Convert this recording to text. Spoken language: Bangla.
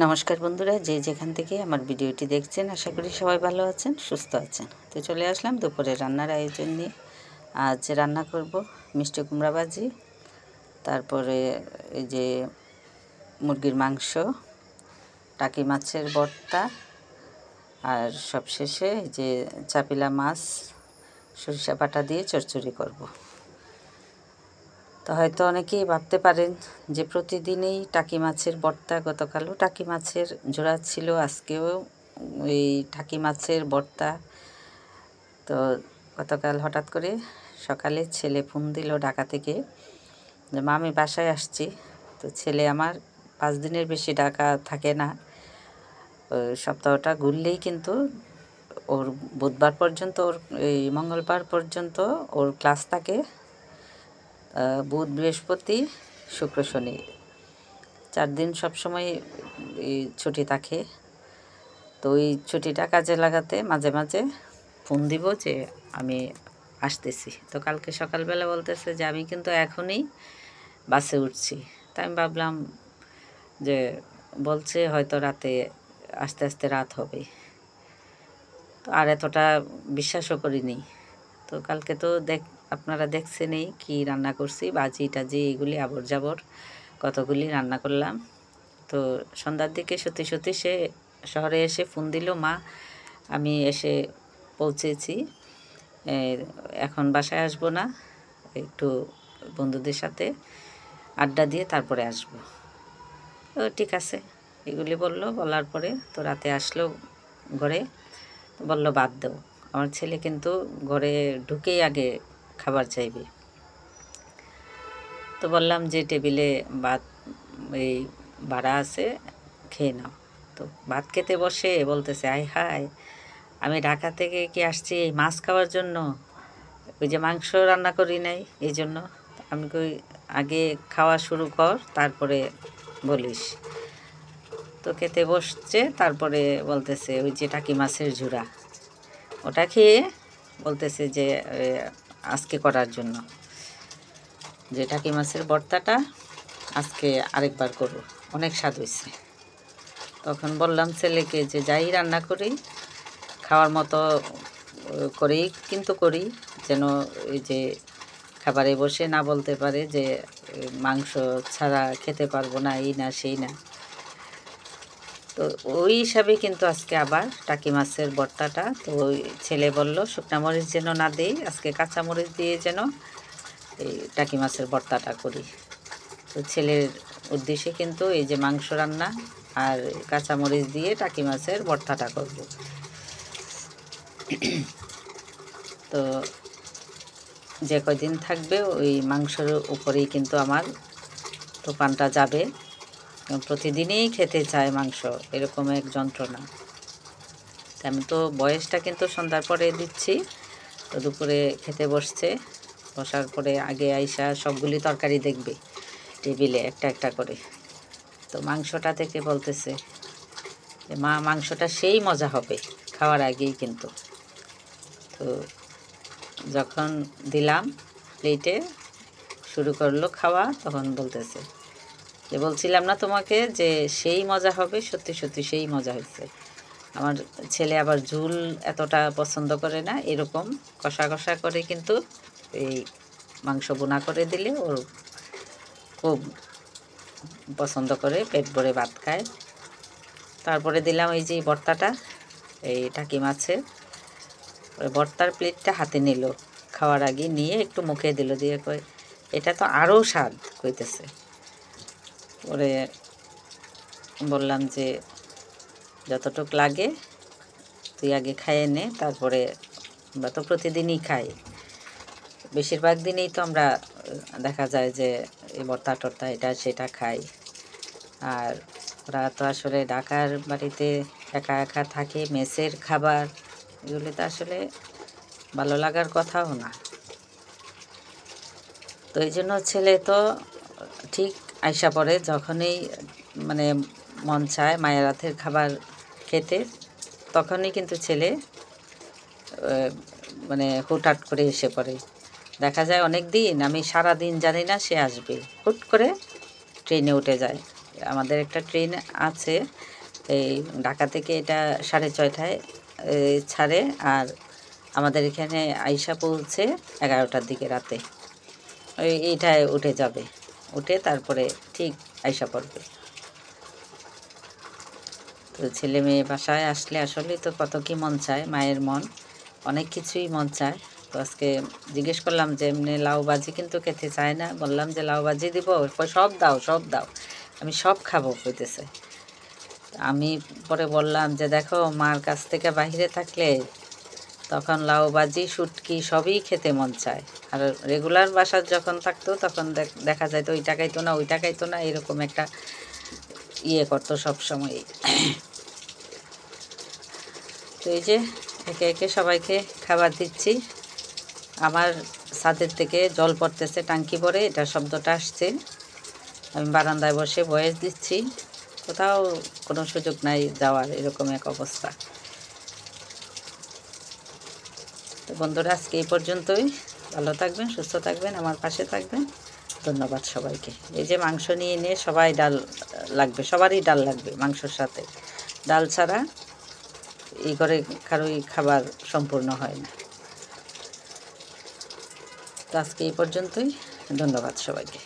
নমস্কার বন্ধুরা, যে যেখান থেকে আমার ভিডিওটি দেখছেন আশা করি সবাই ভালো আছেন, সুস্থ আছেন। তো চলে আসলাম দুপুরে রান্নার আয়োজন নিয়ে। আজ রান্না করব মিষ্টি কুমড়া ভাজি, তারপরে এই যে মুরগির মাংস, টাকি মাছের ভর্তা, আর সবশেষে এই যে চাপিলা মাছ সরিষা বাটা দিয়ে চচ্চড়ি করব। তো হয়তো অনেকেই ভাবতে পারেন যে প্রতিদিনই টাকি মাছের ভর্তা, গতকালও টাকি মাছের জোড়া ছিল, আজকেও এই টাকি মাছের ভর্তা। তো গতকাল হঠাৎ করে সকালে ছেলে ফোন দিল ঢাকা থেকে যে মা আমি বাসায় আসছি। তো ছেলে আমার 5 দিনের বেশি ঢাকা থাকে না, সপ্তাহটা ঘুরলেই কিন্তু ওর বুধবার পর্যন্ত, ওর এই মঙ্গলবার পর্যন্ত ওর ক্লাস থাকে, বুধ বৃহস্পতি শুক্র শনি 4 দিন সবসময় ছুটি থাকে। তো ওই ছুটিটা কাজে লাগাতে মাঝে মাঝে ফোন দিব যে আমি আসতেছি। তো কালকে সকালবেলা বলতেছে যে আমি কিন্তু এখনই বাসে উঠছি। তাই আমি ভাবলাম যে বলছে হয়তো রাতে আস্তে আস্তে রাত হবে, তো আর এতটা বিশ্বাসও করিনি। তো কালকে তো আপনারা দেখছেনই কি রান্না করছি, ভাজি টাজি এগুলি আবর যাবর কতগুলি রান্না করলাম। তো সন্ধ্যার দিকে সত্যি সত্যি সে শহরে এসে ফোন দিল, মা আমি এসে পৌঁছেছি, এখন বাসায় আসবো না, একটু বন্ধুদের সাথে আড্ডা দিয়ে তারপরে আসবো। তো ঠিক আছে এগুলি বলার পরে তো রাতে আসলো ঘরে, বলল বাদ দেও। আমার ছেলে কিন্তু ঘরে ঢুকেই আগে খাবার চাইবে। তো বললাম যে টেবিলে ভাত এই বাড়া আছে, খেয়ে নাও। তো ভাত খেতে বসে বলতেছে আয় হায়, আমি ঢাকা থেকে কি আসছি এই মাছ খাওয়ার জন্য? ওই যে মাংস রান্না করি নাই এই জন্য। আমি কই আগে খাওয়া শুরু কর তারপরে বলিস। তো খেতে বসছে, তারপরে বলতেছে ওই যে টাকি মাছের ঝুরা, ওটা খেয়ে বলতেছে যে আজকে করার জন্য যে টাকি মাছের ভর্তাটা আজকে আরেকবার করব, অনেক স্বাদ হয়েছে। তখন বললাম ছেলেকে যে যাই রান্না করি খাওয়ার মতো করেই কিন্তু করি, যেন এই যে খাবারে বসে না বলতে পারে যে মাংস ছাড়া খেতে পারবো না, এই না সেই না। তো ওই হিসাবে কিন্তু আজকে আবার টাকি মাছের ভর্তাটা, তো ওই ছেলে বলল শুকনা মরিচ যেন না দেই, আজকে কাঁচা মরিচ দিয়ে যেন এই টাকি মাছের ভর্তাটা করি। তো ছেলের উদ্দেশ্যে কিন্তু এই যে মাংস রান্না আর কাঁচামরিচ দিয়ে টাকি মাছের ভর্তাটা করব। তো যে কয়দিন থাকবে ওই মাংসের উপরেই কিন্তু আমার দোকানটা যাবে, প্রতিদিনই খেতে চায় মাংস, এরকম এক যন্ত্রণা। আমি তো বয়সটা কিন্তু সন্ধ্যার পরে দিচ্ছি। তো দুপুরে খেতে বসছে, বসার পরে আগে আইসা সবগুলি তরকারি দেখবে টেবিলে একটা একটা করে। তো মাংসটা থেকে বলতেছে যে মা মাংসটা সেই মজা হবে খাওয়ার আগেই কিন্তু। তো যখন দিলাম প্লেটে শুরু করলো খাওয়া, তখন বলতেছে যে বলছিলাম না তোমাকে যে সেই মজা হবে, সত্যি সত্যি সেই মজা হয়েছে। আমার ছেলে আবার ঝুল এতটা পছন্দ করে না, এরকম কষা কষা করে কিন্তু এই মাংস বোনা করে দিলে ওর খুব পছন্দ করে, পেট ভরে ভাত খায়। তারপরে দিলাম এই যে ভর্তাটা, এই টাকি মাছের ভর্তার প্লেটটা হাতে নিল, খাওয়ার আগে নিয়ে একটু মুখে দিল, দিয়ে কই এটা তো আরও স্বাদ কইতেছে। পরে বললাম যে যতটুক লাগে তুই আগে খাইয়ে নে, তারপরে আমরা তো প্রতিদিনই খাই, বেশিরভাগ দিনেই তো আমরা দেখা যায় যে এই ভর্তা টর্তা এটা সেটা খাই। আর ওরা তো আসলে ঢাকার বাড়িতে একা একা থাকে, মেসের খাবার এগুলি তো আসলে ভালো লাগার কথাও না। তো এই জন্য ছেলে তো ঠিক আইসা পড়ে যখনই মানে মন চায় মায়ের হাতের খাবার খেতে, তখনই কিন্তু ছেলে মানে হুটহাট করে এসে পড়ে। দেখা যায় অনেক দিন আমি সারা দিন জানি না সে আসবে, হুট করে ট্রেনে উঠে যায়, আমাদের একটা ট্রেন আছে এই ঢাকা থেকে, এটা 6:30টায় ছাড়ে, আর আমাদের এখানে আইসা পৌঁছে 11টার দিকে রাতে। এইটায় উঠে যাবে, উঠে তারপরে ঠিক আইসা পড়বে। তো ছেলে মেয়ে বাসায় আসলে আসলেই তো কত কি মন চায়, মায়ের মন অনেক কিছুই মন চায়। তো আজকে জিজ্ঞেস করলাম যে এমনি লাউ ভাজি কিন্তু খেতে চায় না, বললাম যে লাউ ভাজি দিব, সব দাও সব দাও, আমি সব খাবো কইতেছে। আমি পরে বললাম যে দেখো, মার কাছ থেকে বাইরে থাকলে তখন লাউ ভাজি শুটকি সবই খেতে মন চায়, আর রেগুলার বাসার যখন থাকতো তখন দেখা যায় তো ওই টাকাইতো না ওই টাকাইতো না, এরকম একটা ইয়ে করতো সবসময়। তো এই যে একে একে সবাইকে খাবার দিচ্ছি। আমার ছাদের থেকে জল পড়তেছে, টাঙ্কি পরে এটা শব্দটা আসছে। আমি বারান্দায় বসে ভয়েস দিচ্ছি, কোথাও কোনো সুযোগ নাই যাওয়ার, এরকম এক অবস্থা। তো বন্ধুরা, আজকে এই পর্যন্তই। ভালো থাকবেন, সুস্থ থাকবেন, আমার পাশে থাকবেন। ধন্যবাদ সবাইকে। এই যে মাংস নিয়ে নিয়ে সবাই ডাল লাগবে, সবারই ডাল লাগবে মাংসর সাথে। ডাল ছাড়া এই ঘরে কারোই খাবার সম্পূর্ণ হয় না। তো আজকে এই পর্যন্তই। ধন্যবাদ সবাইকে।